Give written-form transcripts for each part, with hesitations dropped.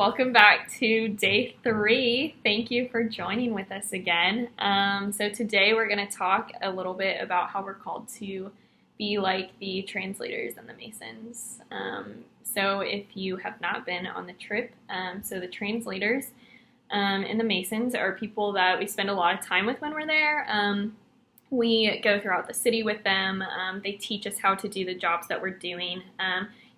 welcome back to day 3. Thank you for joining with us again. So today we're going to talk a little bit about how we're called to be like the translators and the Masons. So if you have not been on the trip, so the translators and the Masons are people that we spend a lot of time with when we're there. We go throughout the city with them. They teach us how to do the jobs that we're doing.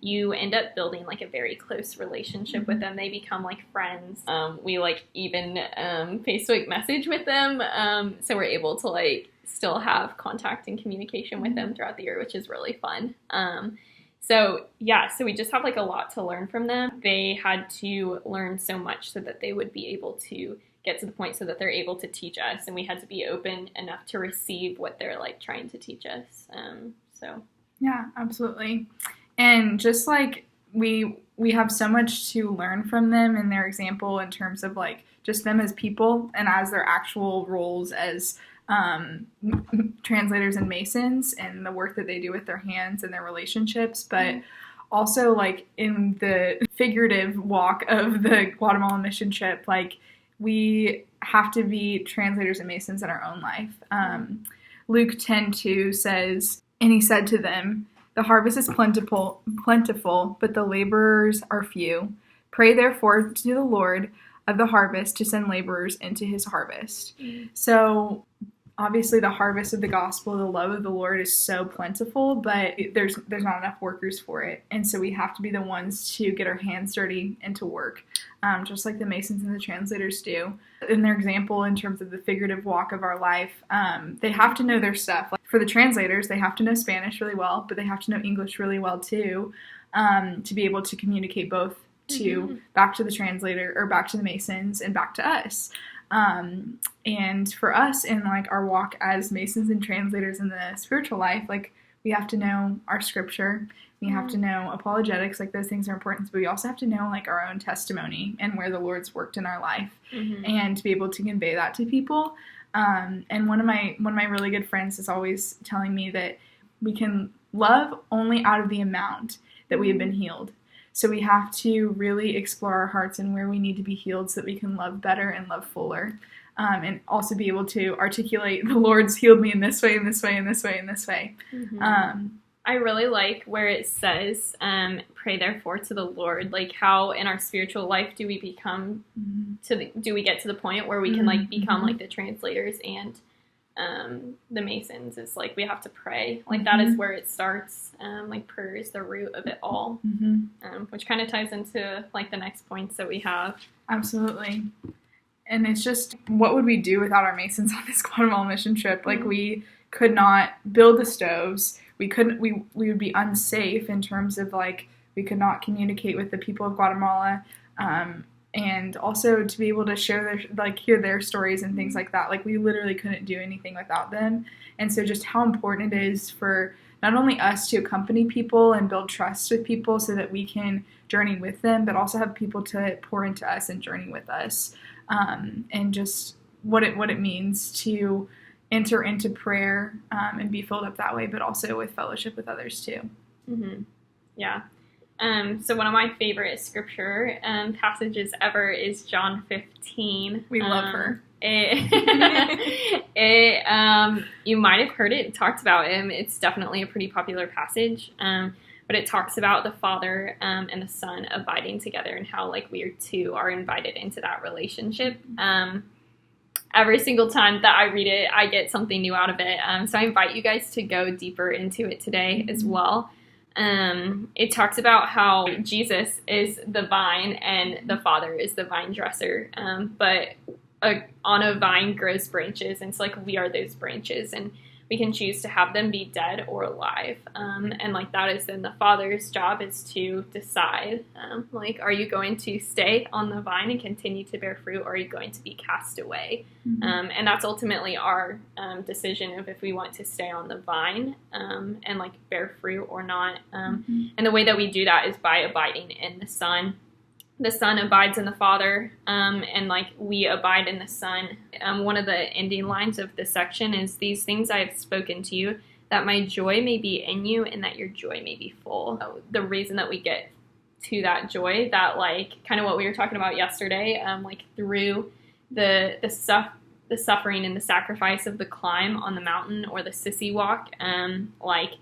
You end up building like a very close relationship with them. They become like friends. We like even Facebook message with them. So we're able to like still have contact and communication with them throughout the year, which is really fun. So we just have like a lot to learn from them. They had to learn so much so that they would be able to get to the point so that they're able to teach us, and we had to be open enough to receive what they're like trying to teach us. Yeah, absolutely. And just like we have so much to learn from them and their example in terms of like just them as people and as their actual roles as translators and Masons and the work that they do with their hands and their relationships, but also like in the figurative walk of the Guatemala mission trip, like we have to be translators and Masons in our own life. Luke 10:2 says, "And he said to them, the harvest is plentiful, but the laborers are few. Pray therefore to the Lord of the harvest to send laborers into his harvest." So obviously the harvest of the gospel, the love of the Lord is so plentiful, but there's not enough workers for it. And so we have to be the ones to get our hands dirty and to work, just like the Masons and the translators do. In their example, in terms of the figurative walk of our life, they have to know their stuff. Like for the translators, they have to know Spanish really well, but they have to know English really well too, to be able to communicate both back to the translator or back to the Masons and back to us. And for us in like our walk as Masons and translators in the spiritual life, like we have to know our scripture, we have to know apologetics, like those things are important, but we also have to know like our own testimony and where the Lord's worked in our life, and to be able to convey that to people. And one of my really good friends is always telling me that we can love only out of the amount that we have been healed. So we have to really explore our hearts and where we need to be healed so that we can love better and love fuller. And also be able to articulate, the Lord's healed me in this way, in this way, in this way, in this way. I really like where it says, pray therefore to the Lord, like how in our spiritual life do we become do we get to the point where we can like become like the translators and the Masons? Is like we have to pray, like that is where it starts. Like prayer is the root of it all, which kind of ties into like the next points that we have. Absolutely. And it's just, what would we do without our Masons on this Guatemala mission trip? Like we could not build the stoves. We would be unsafe in terms of like we could not communicate with the people of Guatemala. And also to be able to share hear their stories and things like that. Like we literally couldn't do anything without them. And so just how important it is for not only us to accompany people and build trust with people so that we can journey with them, but also have people to pour into us and journey with us. And just what it means to enter into prayer and be filled up that way, but also with fellowship with others too. Yeah. So one of my favorite scripture passages ever is John 15. We love her. You might have heard it talked about. It's definitely a pretty popular passage. But it talks about the Father and the Son abiding together and how like we too are invited into that relationship. Every single time that I read it, I get something new out of it. So I invite you guys to go deeper into it today as well. It talks about how Jesus is the vine and the Father is the vine dresser. But on a vine grows branches, and so like we are those branches, and we can choose to have them be dead or alive. And like that is then the Father's job is to decide, like, are you going to stay on the vine and continue to bear fruit, or are you going to be cast away? And that's ultimately our decision of if we want to stay on the vine and like bear fruit or not. And the way that we do that is by abiding in the Son. The Son abides in the Father, and like we abide in the Son. One of the ending lines of this section is, "These things I have spoken to you, that my joy may be in you and that your joy may be full." The reason that we get to that joy, that like kind of what we were talking about yesterday, like through the suffering and the sacrifice of the climb on the mountain or the sissy walk, like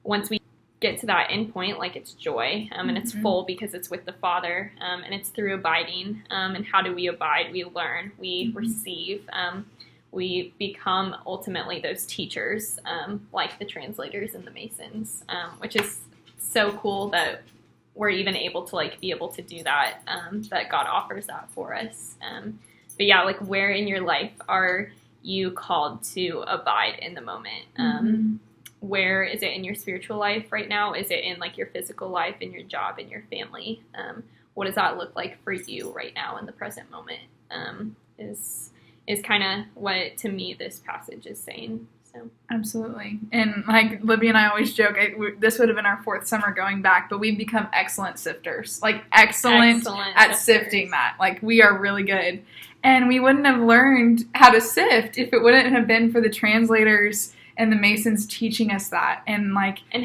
once we get to that end point, like it's joy, and it's full because it's with the Father, and it's through abiding. And how do we abide? We learn, we receive, we become ultimately those teachers, like the translators and the Masons, which is so cool that we're even able to like be able to do that, that God offers that for us. But yeah, like where in your life are you called to abide in the moment? Where is it in your spiritual life right now? Is it in like your physical life, in your job, in your family? What does that look like for you right now in the present moment? Is kind of what, to me, this passage is saying. So absolutely. And like Libby and I always joke, this would have been our 4th summer going back, but we've become excellent sifters, like excellent at sifting that. Like we are really good. And we wouldn't have learned how to sift if it wouldn't have been for the translators and the Masons teaching us that, and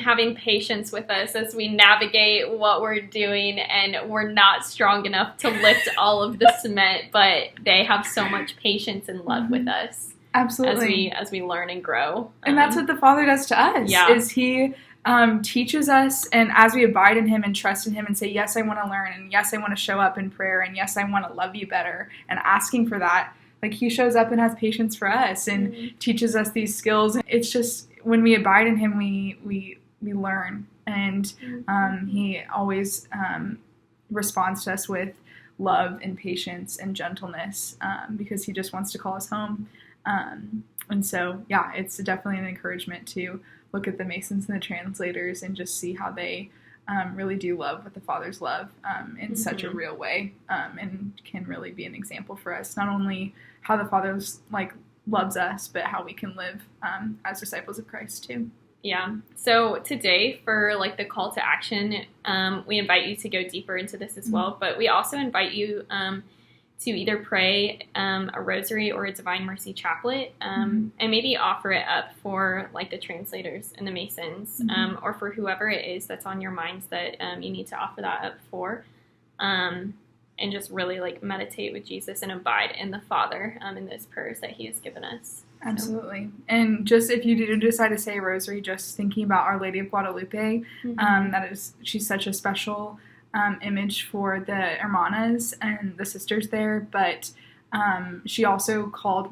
having patience with us as we navigate what we're doing, and we're not strong enough to lift all of the cement, but they have so much patience and love with us. Absolutely. As we learn and grow. And that's what the Father does to us, is he teaches us, and as we abide in him and trust in him and say, yes, I want to learn, and yes, I want to show up in prayer, and yes, I want to love you better, and asking for that, like he shows up and has patience for us and teaches us these skills. It's just when we abide in him, we learn, and he always responds to us with love and patience and gentleness, because he just wants to call us home. And so, yeah, it's definitely an encouragement to look at the Masons and the translators and just see how they really do love what the Father's love in such a real way, and can really be an example for us, not only how the Father's like loves us, but how we can live as disciples of Christ too. Yeah. So today, for like the call to action, we invite you to go deeper into this as well, but we also invite you to either pray a rosary or a Divine Mercy chaplet, and maybe offer it up for like the translators and the Masons, or for whoever it is that's on your minds that you need to offer that up for, and just really like meditate with Jesus and abide in the Father in those prayers that he has given us. Absolutely. And just if you do decide to say a rosary, just thinking about Our Lady of Guadalupe, she's such a special image for the hermanas and the sisters there, but she also called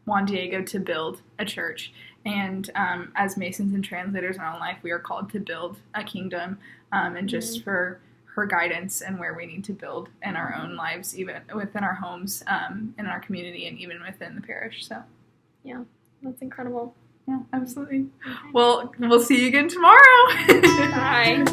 Juan Diego to build a church, and as Masons and translators in our own life, we are called to build a kingdom, and just for her guidance and where we need to build in our own lives, even within our homes, in our community, and even within the parish. So yeah, that's incredible. Yeah, absolutely. Okay. Well, we'll see you again tomorrow. Bye.